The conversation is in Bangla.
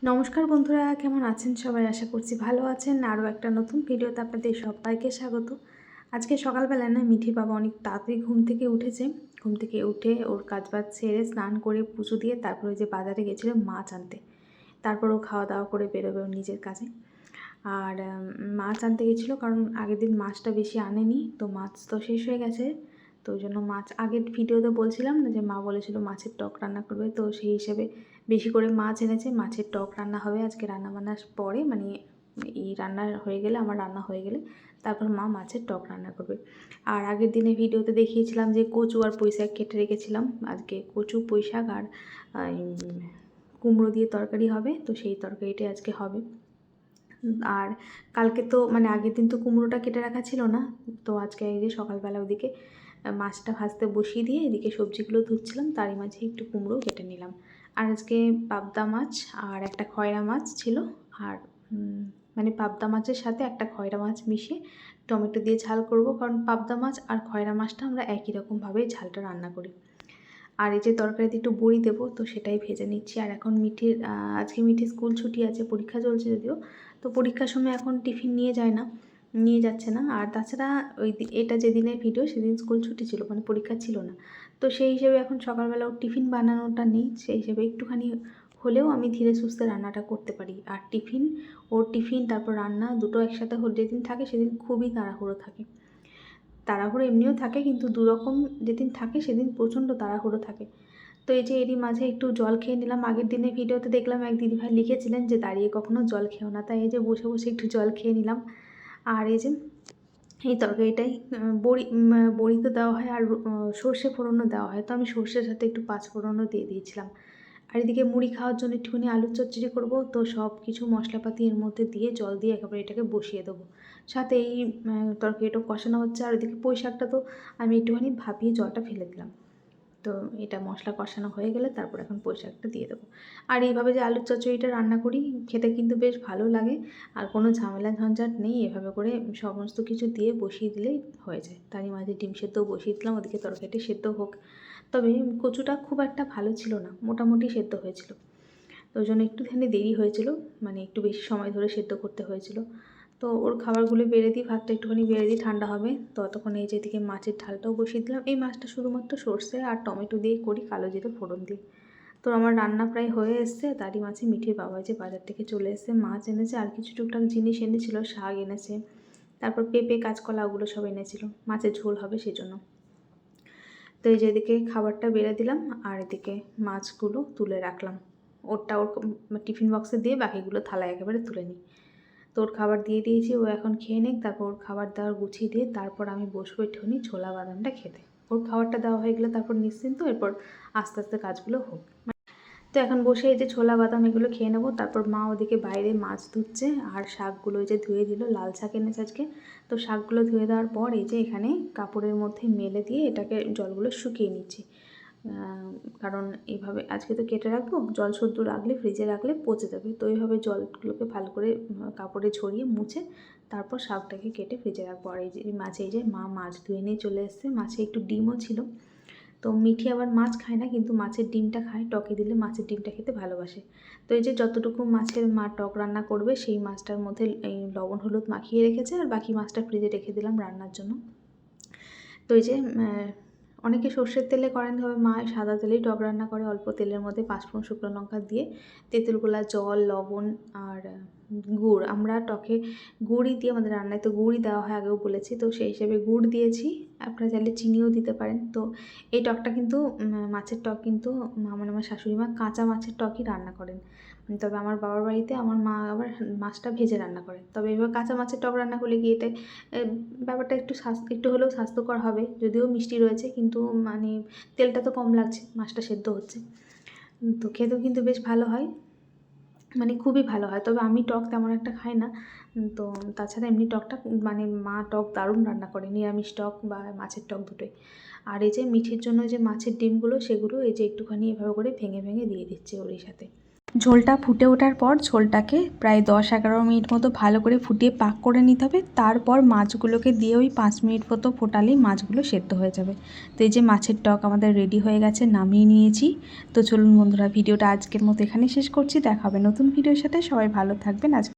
নমস্কার বন্ধুরা, কেমন আছেন সবাই? আশা করছি ভালো আছেন। আরও একটা নতুন ভিডিওতে আপনাদের সবাইকে স্বাগত। আজকে সকালবেলায় না মিঠির বাবা অনেক তাড়াতাড়ি ঘুম থেকে উঠেছে। ঘুম থেকে উঠে ওর কাজবাজ সেরে স্নান করে পুজো দিয়ে তারপরে যে বাজারে গেছিলো মাছ আনতে। তারপর ও খাওয়া দাওয়া করে বেরোবে ওর নিজের কাজে। আর মাছ আনতে গেছিলো কারণ আগের দিন মাছটা বেশি আনেনি, তো মাছ তো শেষ হয়ে গেছে। তো ওই জন্য মাছ আগের ভিডিওতে বলছিলাম না যে মা বলেছিল মাছের টক রান্না করবে, তো সেই হিসেবে বেশি করে মাছ এনেছে। মাছের টক রান্না হবে আজকে, রান্নাবান্নার পরে মানে এই রান্না হয়ে গেলে, আমার রান্না হয়ে গেলে তারপর মা মাছের টক রান্না করবে। আর আগের দিনে ভিডিওতে দেখিয়েছিলাম যে কচু আর পুঁই শাক কেটে রেখেছিলাম। আজকে কচু, পুঁই শাক আর কুমড়ো দিয়ে তরকারি হবে, তো সেই তরকারিটাই আজকে হবে। আর কালকে তো মানে আগের দিন তো কুমড়োটা কেটে রাখা ছিল না, তো আজকে এই যে সকালবেলা ওদিকে মাছটা ভাজতে বসিয়ে দিয়ে এদিকে সবজিগুলো ধুচ্ছিলাম, তারই মাঝে একটু কুমড়ো কেটে নিলাম। আর আজকে পাবদা মাছ আর একটা খয়রা মাছ ছিল, আর মানে পাবদা মাছের সাথে একটা খয়রা মাছ মিশিয়ে টমেটো দিয়ে ঝাল করব, কারণ পাবদা মাছ আর খয়রা মাছটা আমরা একই রকমভাবেই ঝালটা রান্না করি। আর এই যে তরকারিতে একটু বড়ি দেবো, তো সেটাই ভেজে নিচ্ছি। আর এখন মিঠির আজকে মিঠির স্কুল ছুটি আছে, পরীক্ষা চলছে যদিও, তো পরীক্ষার সময় এখন টিফিন নিয়ে যাচ্ছে না। আর তাছাড়া এটা যেদিনের ভিডিও সেদিন স্কুল ছুটি ছিল, মানে পরীক্ষা ছিল না। তো সেই হিসেবে এখন সকালবেলা ওর টিফিন বানানোটা নেই, সেই হিসেবে একটুখানি হলেও আমি ধীরে সুস্থে রান্নাটা করতে পারি। আর ওর টিফিন তারপর রান্না দুটো একসাথে যেদিন থাকে সেদিন খুবই তাড়াহুড়ো থাকে। তাড়াহুড়ো এমনিও থাকে, কিন্তু দুরকম যেদিন থাকে সেদিন প্রচণ্ড তাড়াহুড়ো থাকে। তো এই যে এরই মাঝে একটু জল খেয়ে নিলাম। আগের দিনের ভিডিওতে দেখলাম এক দিদিভাই লিখেছিলেন যে দাঁড়িয়ে কখনো জল খেও না, তাই এই যে বসে বসে একটু জল খেয়ে নিলাম। আর এই যে এই তরকারিটাই বড়ি তো দেওয়া হয়, আর সর্ষে ফোড়নও দেওয়া হয়, তো আমি সর্ষের সাথে একটু পাঁচ ফোড়নও দিয়ে দিয়েছিলাম। আর এদিকে মুড়ি খাওয়ার জন্য একটুখানি আলুর চচ্চড়ি করবো, তো সব কিছু মশলাপাতি এর মধ্যে দিয়ে জল দিয়ে একেবারে এটাকে বসিয়ে দেবো। সাথে এই তরকারিটা কষানো হচ্ছে, আর ওদিকে পুঁই শাকটা তো আমি একটুখানি ভাপিয়ে জলটা ফেলে দিলাম। তো এটা মশলা কষানো হয়ে গেলে তারপর এখন পুঁই শাকটা দিয়ে দেবো। আর এইভাবে যে আলুর চচ্চড়িটা রান্না করি খেতে কিন্তু বেশ ভালো লাগে, আর কোনো ঝামেলা ঝঞ্ঝাট নেই। এভাবে করে সমস্ত কিছু দিয়ে বসিয়ে দিলেই হয়ে যায়। তারই মাঝে ডিম সেদ্ধও বসিয়ে দিলাম, ওদিকে তরকারিটি সেদ্ধ হোক। তবে কচুটা খুব একটা ভালো ছিল না, মোটামুটি সেদ্ধ হয়েছিল, তো ওই জন্য একটুখানি দেরি হয়েছিল, মানে একটু বেশি সময় ধরে সেদ্ধ করতে হয়েছিল। তো ওর খাবারগুলো বেড়ে দিই, ভাতটা একটুখানি বেড়ে দিই, ঠান্ডা হবে। ততক্ষণ এই যে এদিকে মাছের ঝালটাও বসিয়ে দিলাম। এই মাছটা শুধুমাত্র সর্ষে আর টমেটো দিয়ে করি, কালো জিরে ফোড়ন দিয়ে। তো আমার রান্না প্রায় হয়ে এসছে। তারই মাঝে মিঠির বাবা যে বাজার থেকে চলে এসেছে, মাছ এনেছে আর কিছু টুকটাক জিনিস এনেছিল, শাক এনেছে, তারপর পেঁপে, কাঁচকলা, ওগুলো সব এনেছিল, মাছের ঝোল হবে সেজন্য। তো এই যে এদিকে খাবারটা বেড়ে দিলাম, আর এদিকে মাছগুলো তুলে রাখলাম। ওর টিফিন বক্সে দিয়ে বাকিগুলো থালায় একেবারে তুলে নিই। তো ওর খাবার দিয়ে দিয়েছি, ও এখন খেয়ে নিক, তারপর ওর খাবার দাবার গুছিয়ে দিয়ে তারপর আমি বসবো একটুখানি ছোলা বাদামটা খেতে। ওর খাবারটা দেওয়া হয়ে গেলে তারপর নিশ্চিন্ত, এরপর আস্তে আস্তে কাজগুলো হোক। তো এখন বসে এই যে ছোলা বাদাম এগুলো খেয়ে নেবো। তারপর মা ওদিকে বাইরে মাছ ধুচ্ছে, আর শাকগুলো এই যে ধুয়ে দিল, লাল শাক এনেছে আজকে। তো শাকগুলো ধুয়ে দেওয়ার পর এই যে এখানে কাপড়ের মধ্যে মেলে দিয়ে এটাকে জলগুলো শুকিয়ে নিচ্ছি, কারণ এইভাবে আজকে তো কেটে রাখবো, জল শুদ্ধ রাখলে ফ্রিজে রাখলে পচে যাবে। তো এইভাবে জলগুলোকে ভালো করে কাপড়ে ছড়িয়ে মুছে তারপর শাকটাকে কেটে ফ্রিজে রাখবো। আর এই যে মাছে এই যে মা মাছ ধুয়ে নিয়ে চলে এসছে, মাছে একটু ডিমও ছিল। তো মিঠি আবার মাছ খায় না, কিন্তু মাছের ডিমটা খায়, টকে দিলে মাছের ডিমটা খেতে ভালোবাসে। তো এই যে যতটুকু মাছের মা টক রান্না করবে সেই মাছটার মধ্যে এই লবণ হলুদ মাখিয়ে রেখেছে, আর বাকি মাছটা ফ্রিজে রেখে দিলাম রান্নার জন্য। তো এই যে অনেকে সর্ষের তেলে করেন, তবে মা সাদা তেলেই টক রান্না করে, অল্প তেলের মধ্যে পাঁচফোড়ন শুকনো লঙ্কা দিয়ে, তেঁতুল গোলা, জল, লবণ আর গুড়। আমরা টকে গুড়ই দিই, আমাদের রান্নায় তো গুড়ই দেওয়া হয়, আগেও বলেছি, তো সেই হিসেবে গুড় দিয়েছি। আপনারা চাইলে চিনিও দিতে পারেন। তো এই টকটা কিন্তু মাছের টক কিন্তু মানে আমার শাশুড়ি মা কাঁচা মাছের টকই রান্না করেন। তবে আমার বাবার বাড়িতে আমার মা আবার মাছটা ভেজে রান্না করে। তবে এবার কাঁচা মাছের টক রান্না করলে কি এতে ব্যাপারটা একটু হলেও স্বাস্থ্যকর হবে, যদিও মিষ্টি রয়েছে, কিন্তু মানে তেলটা তো কম লাগছে, মাছটা সেদ্ধ হচ্ছে, তো খেতেও কিন্তু বেশ ভালো হয়, মানে খুবই ভালো হয়। তবে আমি টক তেমন একটা খাই না, তো তাছাড়া এমনি টকটা মানে মা টক দারুণ রান্না করে, নিরামিষ টক বা মাছের টক দুটোই। আর এই যে মিঠির জন্য যে মাছের ডিমগুলো, সেগুলো এই যে একটুখানি এভাবে করে ভেঙে ভেঙে দিয়ে দিচ্ছে ওরই সাথে। ঝোলটা ফুটে ওঠার পর ঝোলটাকে প্রায় 10-11 মিনিট মতো ভালো করে ফুটিয়ে পাক করে নিতে হবে। তারপর মাছগুলোকে দিয়ে ওই 5 মিনিট মতো ফোটালেই মাছগুলো সেদ্ধ হয়ে যাবে। তো এই যে মাছের টক আমাদের রেডি হয়ে গেছে, নামিয়ে নিয়েছি। তো চলুন বন্ধুরা, ভিডিওটা আজকের মতো এখানেই শেষ করছি। দেখা হবে নতুন ভিডিওর সাথে। সবাই ভালো থাকবেন। আজকে